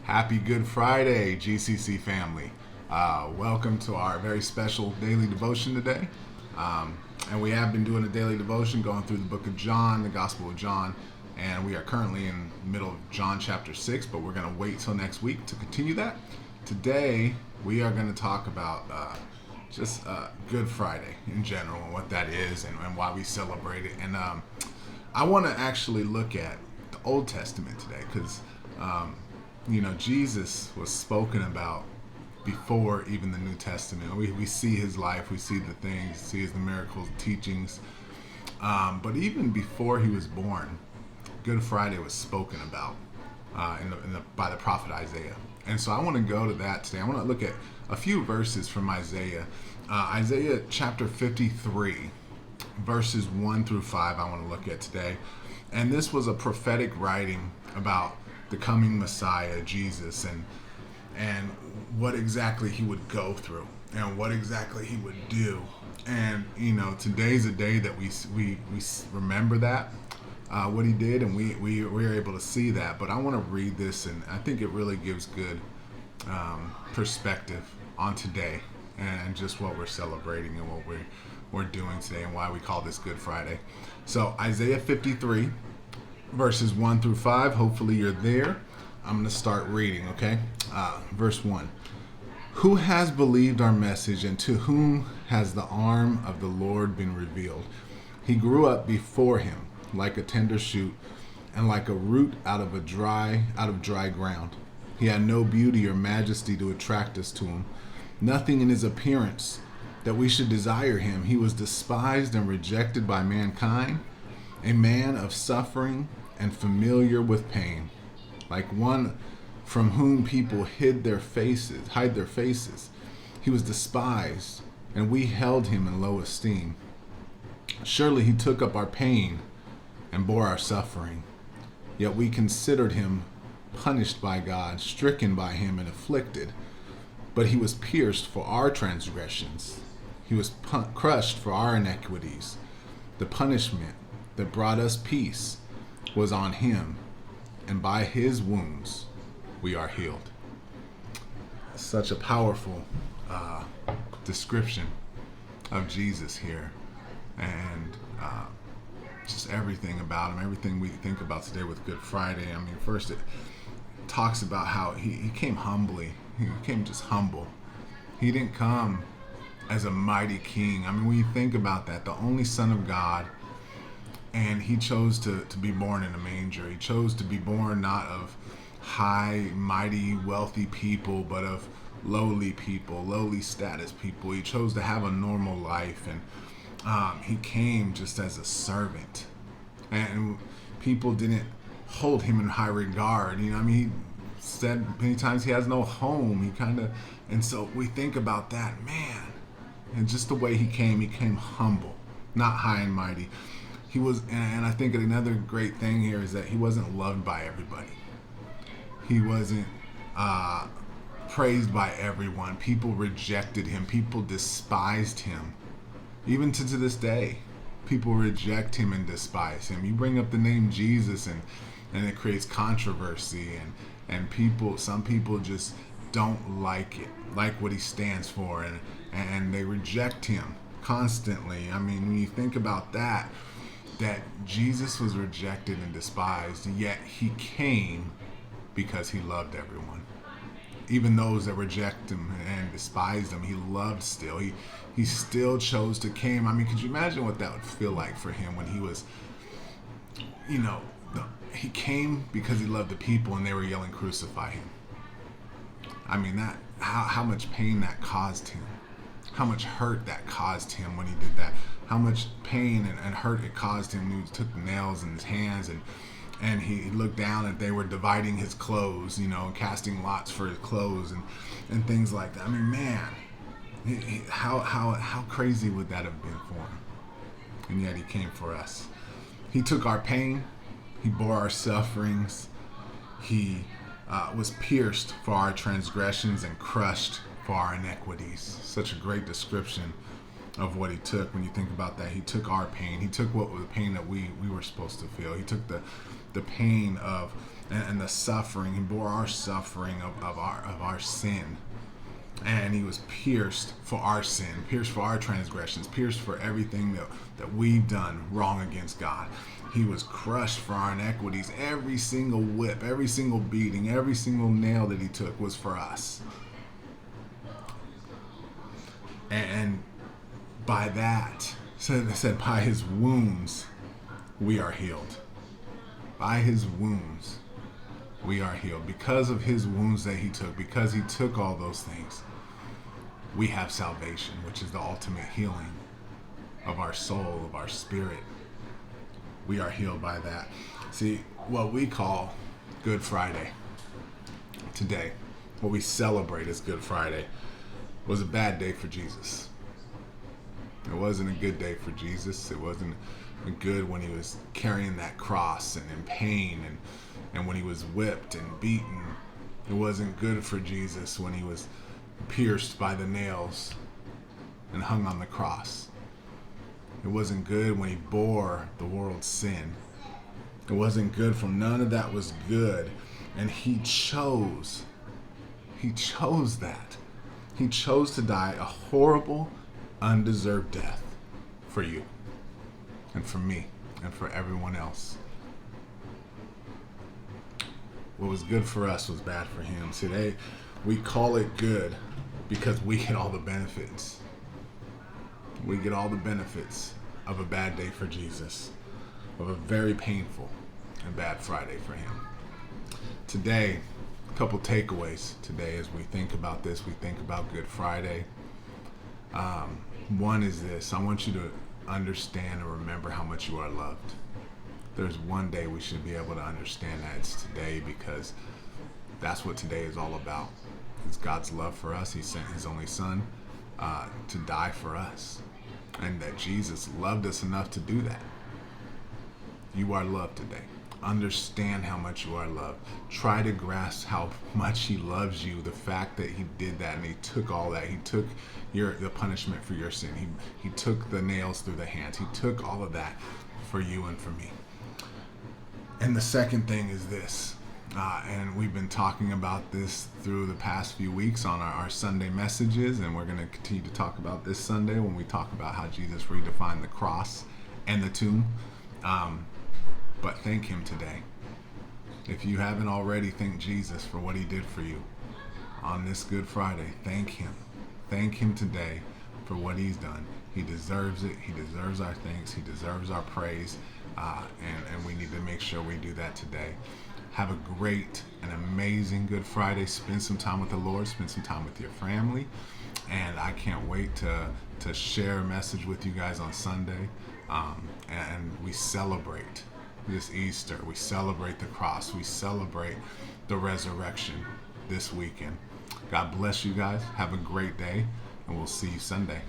Happy Good Friday, GCC family. Welcome to our very special daily devotion today. And we have been doing a daily devotion going through the book of John, the Gospel of John. And we are currently in the middle of John chapter 6, but we're going to wait till next week to continue that. Today, we are going to talk about just Good Friday in general and what that is and why we celebrate it. And I want to actually look at the Old Testament today because Jesus was spoken about before even the New Testament. We see his life, we see the things, see his miracles, teachings. But even before he was born, Good Friday was spoken about by the prophet Isaiah. And so I want to go to that today. I want to look at a few verses from Isaiah. Isaiah chapter 53, verses 1 through 5 I want to look at today. And this was a prophetic writing about the coming Messiah, Jesus, and what exactly he would go through and what exactly he would do. And today's a day that we remember that what he did, and we are able to see that. But I want to read this, and I think it really gives good perspective on today and just what we're celebrating and what we're doing today and why we call this Good Friday. So Isaiah 53 verses 1 through 5. Hopefully you're there. I'm going to start reading, okay? Verse 1. Who has believed our message, and to whom has the arm of the Lord been revealed? He grew up before him like a tender shoot, and like a root out of dry ground. He had no beauty or majesty to attract us to him, nothing in his appearance that we should desire him. He was despised and rejected by mankind, a man of suffering and familiar with pain, like one from whom people hide their faces. He was despised, and we held him in low esteem. Surely he took up our pain and bore our suffering. Yet we considered him punished by God, stricken by him and afflicted. But he was pierced for our transgressions. He was crushed for our iniquities. The punishment that brought us peace was on him, and by his wounds we are healed. Such a powerful description of Jesus here, and just everything about him, everything we think about today with Good Friday. I mean, first it talks about how he came humbly. He came just humble. He didn't come as a mighty king. I mean, when you think about that, the only Son of God, and he chose to be born in a manger. He chose to be born not of high, mighty, wealthy people, but of lowly people, lowly status people. He chose to have a normal life, and he came just as a servant. And people didn't hold him in high regard. He said many times he has no home. And so we think about that, man. And just the way he came humble, not high and mighty. He was, and I think another great thing here is that he wasn't loved by everybody. He wasn't praised by everyone. People rejected him. People despised him. Even to this day, people reject him and despise him. You bring up the name Jesus, and it creates controversy, and some people just don't like what he stands for, and they reject him constantly. I mean, when you think about that Jesus was rejected and despised, yet he came because he loved everyone. Even those that reject him and despised him, he loved still. He still chose to come. I mean, could you imagine what that would feel like for him when he was, he came because he loved the people and they were yelling, "Crucify him." I mean, that how much pain that caused him. How much hurt that caused him when he did that. How much pain and hurt it caused him when he took the nails in his hands and he looked down and they were dividing his clothes, casting lots for his clothes and things like that. I mean, man, how crazy would that have been for him? And yet he came for us. He took our pain. He bore our sufferings. He was pierced for our transgressions and crushed for our iniquities. Such a great description of what he took. When you think about that, he took our pain. He took what was the pain that we were supposed to feel. He took the pain of and the suffering. He bore our suffering of our sin. And he was pierced for our sin, pierced for our transgressions, pierced for everything that we've done wrong against God. He was crushed for our iniquities. Every single whip, every single beating, every single nail that he took was for us. And by that, said by his wounds, we are healed. By his wounds, we are healed. Because of his wounds that he took, because he took all those things, we have salvation, which is the ultimate healing of our soul, of our spirit. We are healed by that. See, what we call Good Friday today, what we celebrate as Good Friday, was a bad day for Jesus. It wasn't a good day for Jesus. It wasn't good when he was carrying that cross and in pain, and when he was whipped and beaten. It wasn't good for Jesus when he was pierced by the nails and hung on the cross. It wasn't good when he bore the world's sin. It wasn't good, for none of that was good. And he chose that. He chose to die a horrible, undeserved death for you and for me and for everyone else. What was good for us was bad for him. Today, we call it good because we get all the benefits. We get all the benefits of a bad day for Jesus, of a very painful and bad Friday for him. Today, a couple takeaways today as we think about this. We think about Good Friday. One is this: I want you to understand and remember how much you are loved. There's one day we should be able to understand that. It's today, because that's what today is all about. It's God's love for us. He sent his only son to die for us, and that Jesus loved us enough to do that. You are loved today. Understand how much you are loved. Try to grasp how much he loves you. The fact that he did that and he took all that. He took the punishment for your sin. He took the nails through the hands. He took all of that for you and for me. And the second thing is this, and we've been talking about this through the past few weeks on our Sunday messages, and we're going to continue to talk about this Sunday when we talk about how Jesus redefined the cross and the tomb. But thank him today. If you haven't already, thank Jesus for what he did for you on this Good Friday. Thank him. Thank him today for what he's done. He deserves it. He deserves our thanks. He deserves our praise. And we need to make sure we do that today. Have a great and amazing Good Friday. Spend some time with the Lord. Spend some time with your family. And I can't wait to share a message with you guys on Sunday. And we celebrate this Easter. We celebrate the cross. We celebrate the resurrection this weekend. God bless you guys. Have a great day. And we'll see you Sunday.